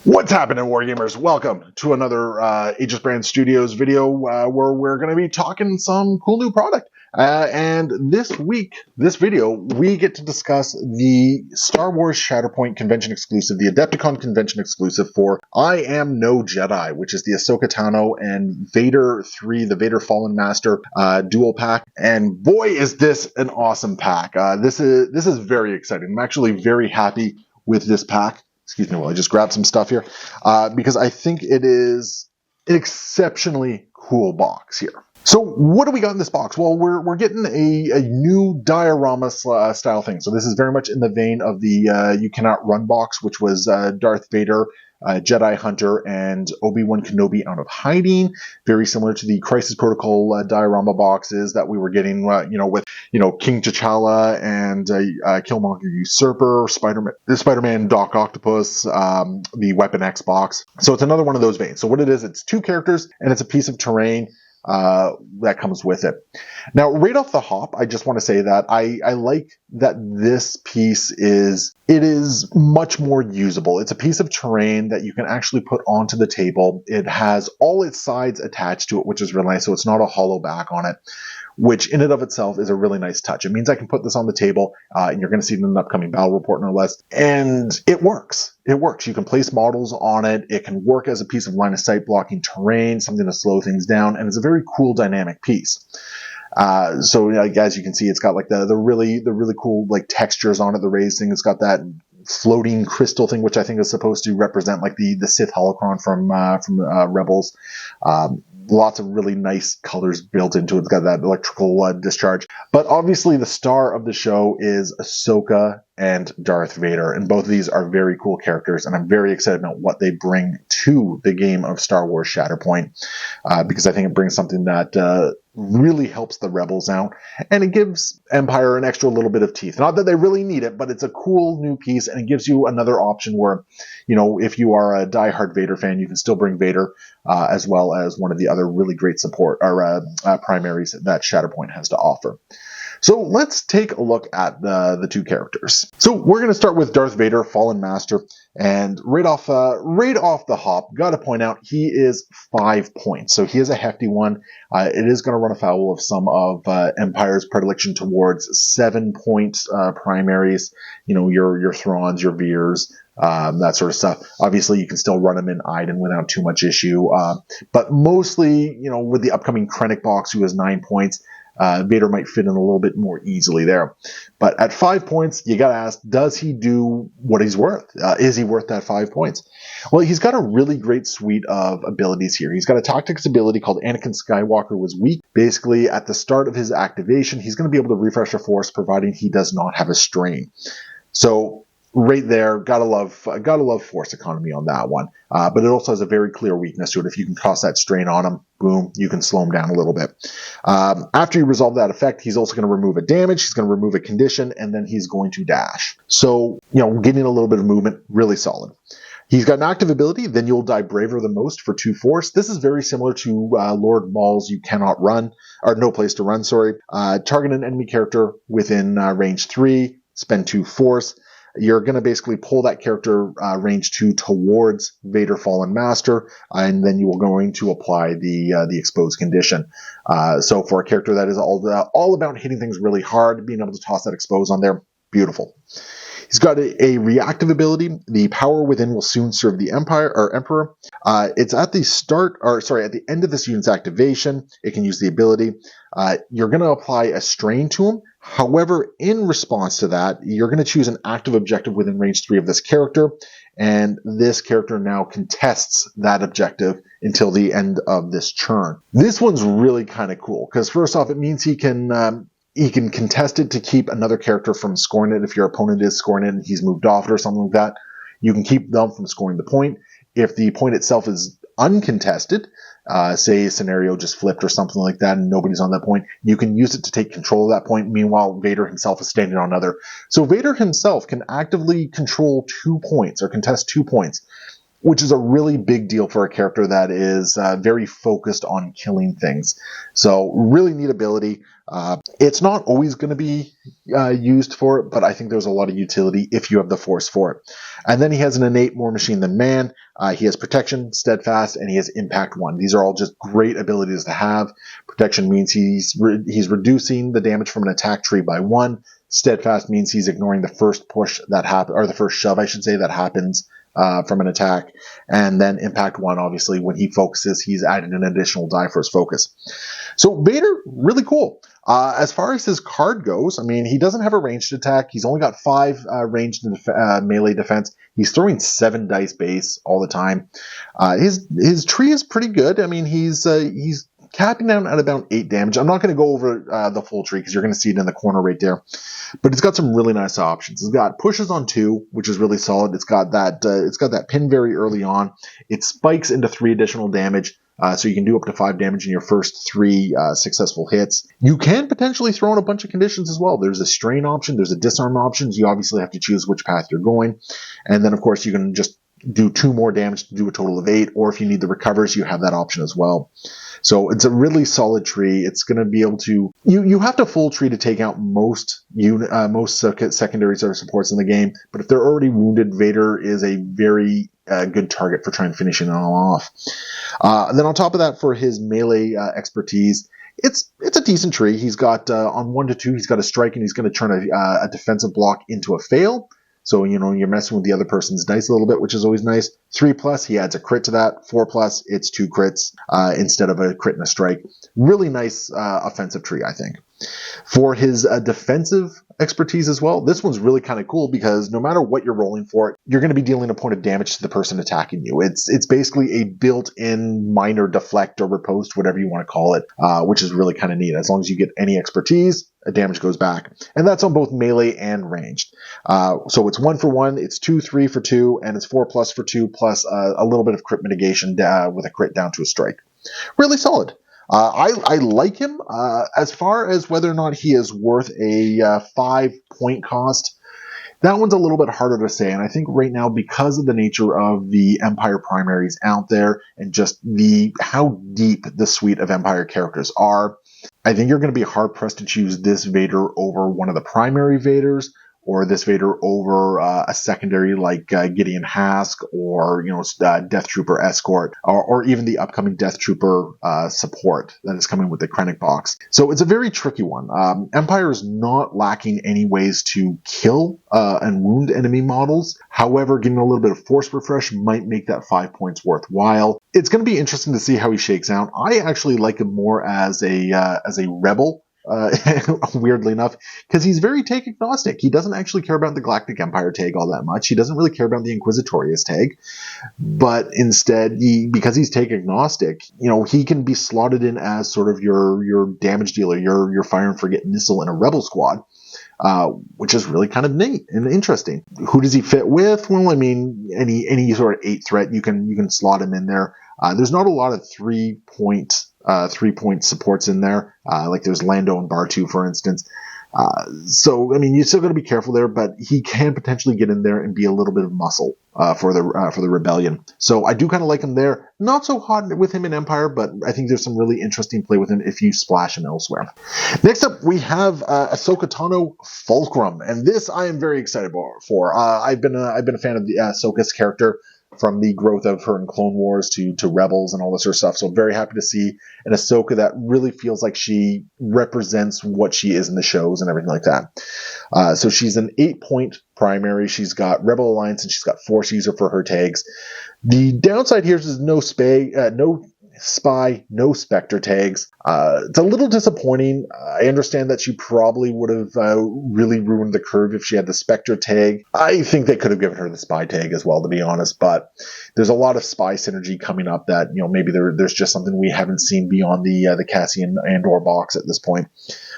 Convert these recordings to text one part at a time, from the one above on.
What's happening, Wargamers? Welcome to another Aegis Brand Studios video where we're going to be talking some cool new product. And this week, this video, we get to discuss the Star Wars Shatterpoint convention exclusive, the Adepticon convention exclusive for I Am No Jedi, which is the Ahsoka Tano and Vader 3, the Vader Fallen Master dual pack. And boy, is this an awesome pack. This is very exciting. I'm actually very happy with this pack. Excuse me while I just grab some stuff here, because I think it is an exceptionally cool box here. So what do we got in this box? Well, we're getting a new diorama style thing. So this is very much in the vein of the You Cannot Run box, which was Darth Vader, Jedi Hunter, and Obi-Wan Kenobi out of hiding. Very similar to the Crisis Protocol diorama boxes that we were getting, with King T'Challa and Killmonger Usurper, Spider-Man Doc Octopus, the Weapon X box. So it's another one of those veins. So what it is, it's two characters and it's a piece of terrain that comes with it. Now, right off the hop, I just want to say that I like that this piece is much more usable. It's a piece of terrain that you can actually put onto the table. It has all its sides attached to it, which is really nice. So it's not a hollow back on it, which in and of itself is a really nice touch. It means I can put this on the table, and you're going to see it in an upcoming battle report, no less. And it works. It works. You can place models on it. It can work as a piece of line of sight blocking terrain, something to slow things down, and it's a very cool dynamic piece. So as you can see, it's got like the really cool like textures on it, the raised thing. It's got that floating crystal thing, which I think is supposed to represent like the Sith holocron from Rebels. Lots of really nice colors built into it. It's got that electrical discharge. But obviously the star of the show is Ahsoka and Darth Vader. And both of these are very cool characters. And I'm very excited about what they bring to the game of Star Wars Shatterpoint. Because I think it brings something that really helps the Rebels out. And it gives Empire an extra little bit of teeth. Not that they really need it, but it's a cool new piece. And it gives you another option where, if you are a diehard Vader fan, you can still bring Vader, as well as one of the other really great support or primaries that Shatterpoint has to offer. So let's take a look at the two characters. So we're going to start with Darth Vader, Fallen Master, and right off the hop, got to point out he is 5 points. So he is a hefty one. It is going to run afoul of some of Empire's predilection towards 7-point primaries. Your Thrawns, your Veers, that sort of stuff. Obviously, you can still run them in Iden without too much issue. But mostly, with the upcoming Krennic box, who has 9 points, Vader might fit in a little bit more easily there. But at 5 points, you got to ask, does he do what he's worth? Is he worth that 5 points? Well, he's got a really great suite of abilities here. He's got a tactics ability called Anakin Skywalker was weak. Basically, at the start of his activation, he's going to be able to refresh a force, providing he does not have a strain. So right there, gotta love force economy on that one. But it also has a very clear weakness to it. If you can toss that strain on him, boom, you can slow him down a little bit. After you resolve that effect, he's also going to remove a damage, he's going to remove a condition, and then he's going to dash. So, getting a little bit of movement, really solid. He's got an active ability, Then You'll Die Braver Than Most for 2 force. This is very similar to Lord Maul's You Cannot Run, or No Place to Run, sorry. Target an enemy character within range 3, spend 2 force. You're going to basically pull that character range 2 towards Vader Fallen Master, and then you are going to apply the exposed condition. So for a character that is all about hitting things really hard, being able to toss that expose on there, beautiful. He's got a reactive ability. The power within will soon serve the Emperor. It's at the end of this unit's activation. It can use the ability. You're going to apply a strain to him. However, in response to that, you're going to choose an active objective within range 3 of this character, and this character now contests that objective until the end of this turn. This one's really kind of cool, because first off, it means he can contest it to keep another character from scoring it. If your opponent is scoring it and he's moved off it or something like that, you can keep them from scoring the point. If the point itself is uncontested, say a scenario just flipped or something like that and nobody's on that point, you can use it to take control of that point. Meanwhile, Vader himself is standing on another. So Vader himself can actively control 2 points or contest 2 points. which is a really big deal for a character that is very focused on killing things. So really neat ability. It's not always going to be used for it, but I think there's a lot of utility if you have the force for it. And then he has an innate more machine than man. He has protection, steadfast, and he has impact 1. These are all just great abilities to have. Protection means he's reducing the damage from an attack tree by 1. Steadfast means he's ignoring the first push that happens, or the first shove, I should say, that happens from an attack. And then impact 1, obviously, when he focuses, he's adding an additional die for his focus. So Vader, really cool. As far as his card goes, I mean, he doesn't have a ranged attack. He's only got 5 ranged melee defense. He's throwing 7 dice base all the time. His tree is pretty good. I mean, he's capping out at about 8 damage. I'm not going to go over the full tree because you're going to see it in the corner right there. But it's got some really nice options. It's got pushes on 2, which is really solid. It's got that pin very early on. It spikes into 3 additional damage. So you can do up to 5 damage in your first 3 successful hits. You can potentially throw in a bunch of conditions as well. There's a strain option. There's a disarm option. You obviously have to choose which path you're going. And then, of course, you can just do 2 more damage to do a total of 8. Or if you need the recovers, you have that option as well. So it's a really solid tree. It's going to be able to... You have to full tree to take out most secondaries or supports in the game. But if they're already wounded, Vader is a very... good target for trying to finish it all off. Then on top of that, for his melee expertise, it's a decent tree. He's got on 1 to 2, he's got a strike, and he's going to turn a defensive block into a fail. So, you're messing with the other person's dice a little bit, which is always nice. 3+, he adds a crit to that. 4+, it's 2 crits instead of a crit and a strike. Really nice offensive tree, I think. For his defensive expertise as well, this one's really kind of cool because no matter what you're rolling for, you're going to be dealing a point of damage to the person attacking you. It's basically a built-in minor deflect or riposte, whatever you want to call it, which is really kind of neat. As long as you get any expertise, damage goes back. And that's on both melee and ranged. So it's 1 for 1, it's 2, 3 for 2, and it's 4+ for 2, plus a little bit of crit mitigation with a crit down to a strike. Really solid. I like him. As far as whether or not he is worth a 5-point cost, that one's a little bit harder to say. And I think right now, because of the nature of the Empire primaries out there and just how deep the suite of Empire characters are, I think you're going to be hard-pressed to choose this Vader over one of the primary Vaders, or this Vader over a secondary like Gideon Hask, or Death Trooper Escort, or even the upcoming Death Trooper support that is coming with the Krennic box. So it's a very tricky one. Empire is not lacking any ways to kill and wound enemy models. However, getting a little bit of force refresh might make that 5 points worthwhile. It's going to be interesting to see how he shakes out. I actually like him more as a rebel. Weirdly enough, because he's very tag agnostic. He doesn't actually care about the Galactic Empire tag all that much. He doesn't really care about the Inquisitorius tag, but instead, because he's tag agnostic, he can be slotted in as sort of your damage dealer, your fire and forget missile in a rebel squad. Which is really kind of neat and interesting. Who does he fit with? Well, I mean, any sort of 8 threat, you can slot him in there. There's not a lot of 3-point supports in there, like there's Lando and Bartu, for instance. So, I mean, you still got to be careful there, but he can potentially get in there and be a little bit of muscle for the rebellion. So I do kind of like him there. Not so hot with him in Empire, but I think there's some really interesting play with him if you splash him elsewhere. Next up, we have Ahsoka Tano Fulcrum, and this I am very excited for. I've been a fan of the Ahsoka's character from the growth of her in Clone Wars to Rebels and all this sort of stuff. So I'm very happy to see an Ahsoka that really feels like she represents what she is in the shows and everything like that. So she's an 8-point primary. She's got Rebel Alliance and she's got Force User for her tags. The downside here is no Spy, no Spectre tags. It's a little disappointing. I understand that she probably would have really ruined the curve if she had the Spectre tag. I think they could have given her the Spy tag as well, to be honest, but there's a lot of Spy synergy coming up that, maybe there's just something we haven't seen beyond the Cassian Andor box at this point.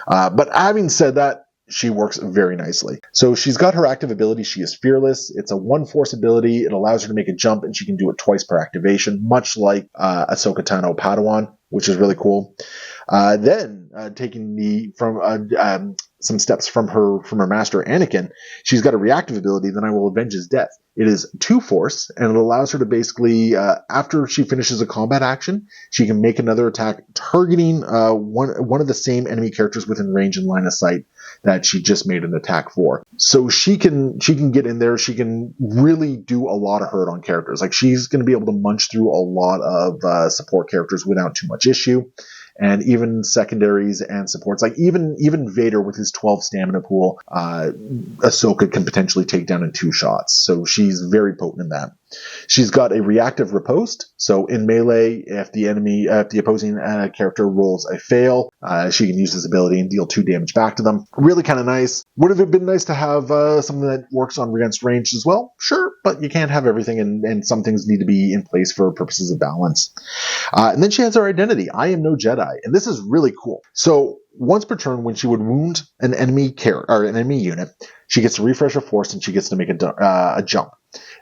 But having said that, she works very nicely. So she's got her active ability. She is Fearless. It's a 1 force ability. It allows her to make a jump, and she can do it twice per activation, much like Ahsoka Tano Padawan, which is really cool. Then taking some steps from her master Anakin, she's got a reactive ability, Then I Will Avenge His Death. It is 2 force, and it allows her to basically, after she finishes a combat action, she can make another attack targeting one of the same enemy characters within range and line of sight that she just made an attack for. So she can get in there. She can really do a lot of hurt on characters. Like, she's going to be able to munch through a lot of support characters without too much issue. And even secondaries and supports, like even Vader with his 12 stamina pool, Ahsoka can potentially take down in 2 shots. So she's very potent in that. She's got a reactive riposte. So in melee, if the opposing character rolls a fail, she can use this ability and deal 2 damage back to them. Really kind of nice. Would have it been nice to have something that works on against range as well? Sure, but you can't have everything, and some things need to be in place for purposes of balance. And then she has her identity. I am no Jedi. And this is really cool. So once per turn, when she would wound an enemy unit, she gets to refresh her force and she gets to make a jump.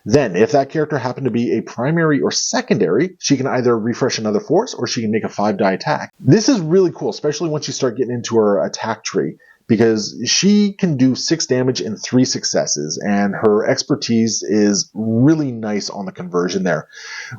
Then, if that character happened to be a primary or secondary, she can either refresh another force or she can make a 5-die attack. This is really cool, especially once you start getting into her attack tree, because she can do 6 damage in 3 successes, and her expertise is really nice on the conversion there,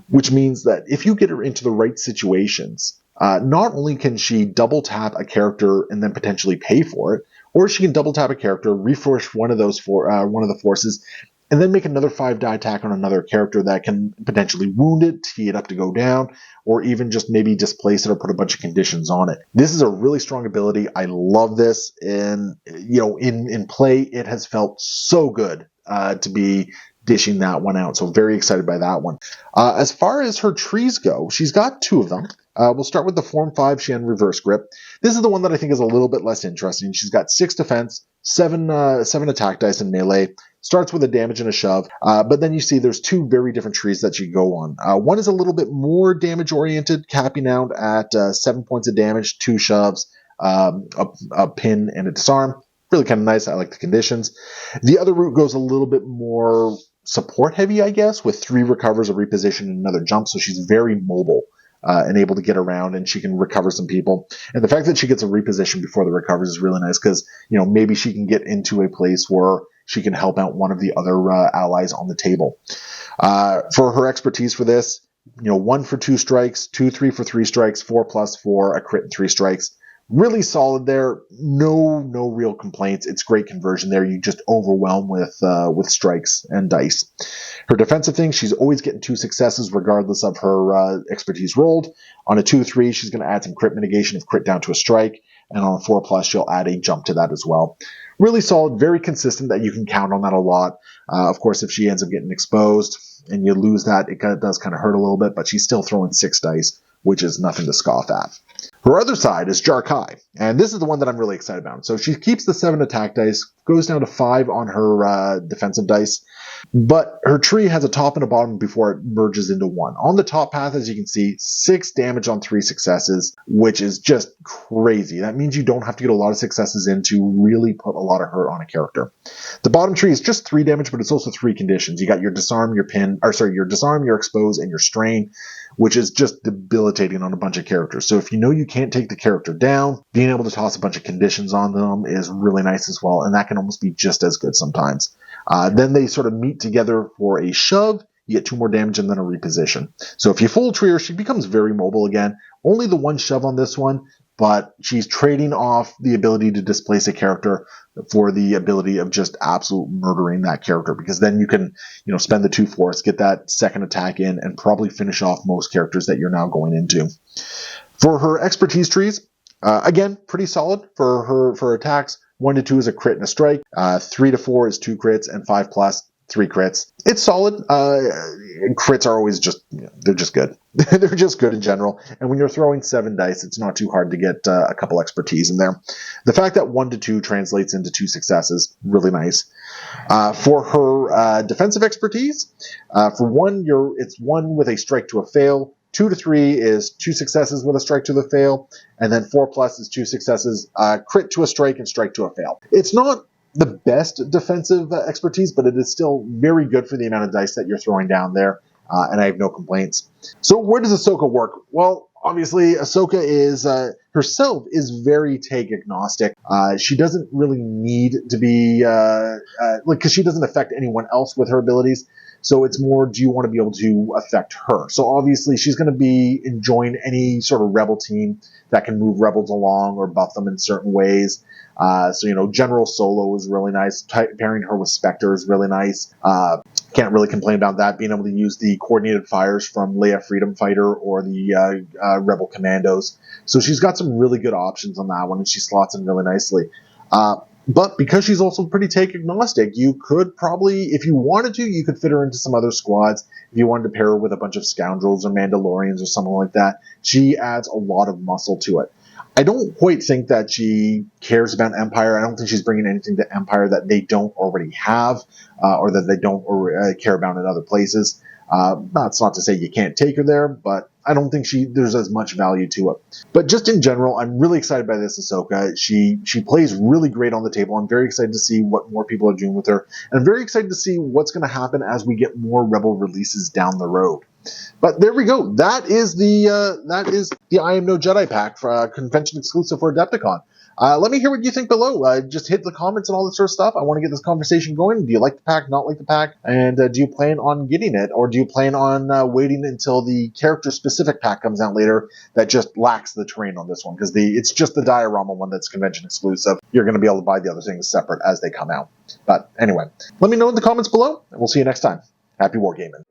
which means that if you get her into the right situations, not only can she double tap a character and then potentially pay for it, or she can double tap a character, refresh one of the forces, and then make another 5-die attack on another character that can potentially wound it, tee it up to go down, or even just maybe displace it or put a bunch of conditions on it. This is a really strong ability. I love this, and in play, it has felt so good to be dishing that one out. So very excited by that one. As far as her trees go, she's got 2 of them. We'll start with the Form 5 Shen Reverse Grip. This is the one that I think is a little bit less interesting. She's got 6 defense, 7 attack dice in melee, starts with a damage and a shove, but then you see there's 2 very different trees that you go on. One is a little bit more damage-oriented, capping out at 7 points of damage, 2 shoves, a pin, and a disarm. Really kind of nice. I like the conditions. The other route goes a little bit more support-heavy, I guess, with 3 recovers, a reposition, and another jump, so she's very mobile. And able to get around, and she can recover some people. And the fact that she gets a reposition before the recovers is really nice, because maybe she can get into a place where she can help out one of the other allies on the table. For her expertise for this, 1 for 2 strikes, 2, 3 for 3 strikes, 4+4, a crit and 3 strikes. Really solid there. No real complaints. It's great conversion there. You just overwhelm with strikes and dice. Her defensive thing, she's always getting 2 successes regardless of her expertise rolled. On a 2-3, she's going to add some crit mitigation if crit down to a strike. And on a 4+, she'll add a jump to that as well. Really solid, very consistent, that you can count on that a lot. Of course, if she ends up getting exposed and you lose that, it does kind of hurt a little bit, but she's still throwing 6 dice, which is nothing to scoff at. Her other side is Jarkai, and this is the one that I'm really excited about. So she keeps the 7 attack dice, goes down to 5 on her defensive dice, but her tree has a top and a bottom before it merges into 1. On the top path, as you can see, 6 damage on 3 successes, which is just crazy. That means you don't have to get a lot of successes in to really put a lot of hurt on a character. The bottom tree is just 3 damage, but it's also 3 conditions. You got your disarm, your disarm, your expose, and your strain, which is just debilitating on a bunch of characters. So if you can't take the character down, being able to toss a bunch of conditions on them is really nice as well, and that can almost be just as good sometimes. Then they sort of meet together for a shove. You get 2 more damage and then a reposition. So if you full tree her, she becomes very mobile again. Only the 1 shove on this one, but she's trading off the ability to displace a character for the ability of just absolute murdering that character, because then you can, spend the 2 force, get that second attack in, and probably finish off most characters that you're now going into. For her expertise trees, again, pretty solid for her attacks. 1 to 2 is a crit and a strike. 3 to 4 is 2 crits, and 5+, 3 crits. It's solid. Crits are always they're just good. They're just good in general. And when you're throwing 7 dice, it's not too hard to get a couple expertise in there. The fact that 1 to 2 translates into 2 successes, really nice. For her defensive expertise, for 1, it's 1 with a strike to a fail. 2 to 3 is 2 successes with a strike to the fail. And then 4+ is 2 successes, crit to a strike and strike to a fail. It's not the best defensive expertise, but it is still very good for the amount of dice that you're throwing down there, and I have no complaints. So where does Ahsoka work? Well, obviously, Ahsoka is herself is very take agnostic. She doesn't really need to be because she doesn't affect anyone else with her abilities. So it's more, do you want to be able to affect her? So obviously, she's going to be enjoying any sort of rebel team that can move rebels along or buff them in certain ways. So General Solo is really nice. Pairing her with Spectre is really nice. Can't really complain about that. Being able to use the coordinated fires from Leia Freedom Fighter or the Rebel Commandos. So she's got some really good options on that one, and she slots in really nicely. But because she's also pretty take agnostic, you could probably, if you wanted to, you could fit her into some other squads. If you wanted to pair her with a bunch of scoundrels or Mandalorians or something like that, she adds a lot of muscle to it. I don't quite think that she cares about Empire. I don't think she's bringing anything to Empire that they don't already have or that they don't care about in other places. That's not to say you can't take her there, but I don't think there's as much value to it. But just in general, I'm really excited by this Ahsoka. She plays really great on the table. I'm very excited to see what more people are doing with her. And I'm very excited to see what's going to happen as we get more Rebel releases down the road. But there we go. That is the I Am No Jedi pack for convention exclusive for Adepticon. Let me hear what you think below. Just hit the comments and all that sort of stuff. I want to get this conversation going. Do you like the pack, not like the pack? And do you plan on getting it? Or do you plan on waiting until the character-specific pack comes out later that just lacks the terrain on this one? Because it's just the diorama one that's convention exclusive. You're going to be able to buy the other things separate as they come out. But anyway, let me know in the comments below, and we'll see you next time. Happy wargaming.